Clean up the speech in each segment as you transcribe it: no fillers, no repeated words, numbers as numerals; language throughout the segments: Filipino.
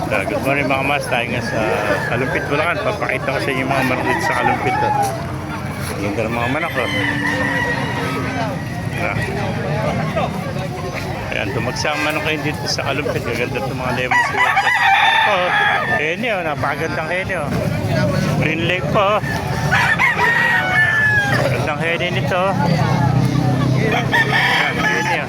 Good morning mga mas, tayo nga sa Kalumpit, Bulacan. Papakita ko sa inyo mga manok sa Kalumpit. Ganda ng mga manok. Ayan, tumagsang manok kayo dito sa Kalumpit. Gaganda itong mga lemon sweet. Oh, henyo, napakagandang henyo. Green leg po. Gandang henyo nito. Ayan, henyo.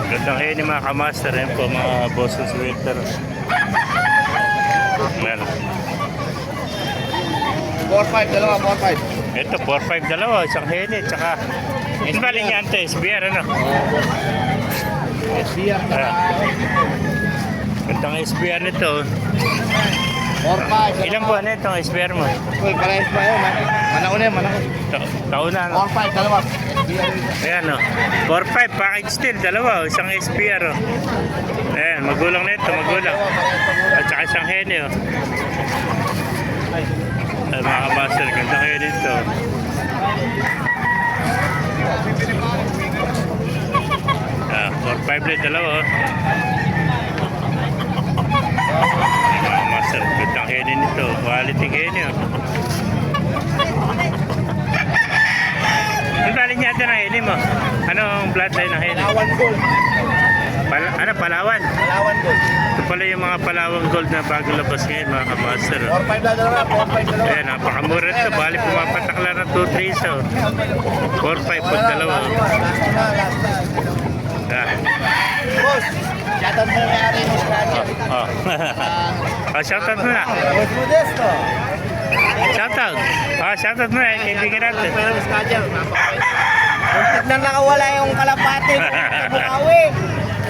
Gandang henyo mga kamaster. Ayan po mga Boston sweater. Ayan. 4-5, dalawa, 4-5. Ito, 4-5 dalawa, isang henyo, tsaka Balinyante, SBR, ano? SBR, Gandang SBR nito. 4-5. Ilang buwan na itong SBR mo? Uy, parehas pa yun. Manako na yun, manako. Taon na, no? 4-5, dalawa. SBR. Ayan, no? 4-5, package steel, dalawa, isang SBR, oh. Ayan, magulang na ito, magulang. At saka isang henyo. Ay, mga master, gandang henyo dito. Ah, 4-5 na dalawa, oh. Mga master, gandang henyo nito. Quality henyo. Ang galing niya ito ng henyo mo? Anong bloodline ng henyo? Palawan gold. Palawan? Palawan gold. Ito pala yung mga Palawan gold na bago labas ngayon mga kamaster. 4-5 na dalawa, 4-5 dalawa. Ayan, napakamura ito. Bali pumapatakla ng 2-3 so. 4-5 pag dalawa. Last na. Ah. Boss, shoutout mo na may-ari ng Scania. Oh. Oh, shoutout mo na. Boss Modesto. Shoutout. Oh, shoutout mo na. Kaibigan natin. Pero ng Scania, napakabait. Muntik na nakawala yung kalapate. Bukawi.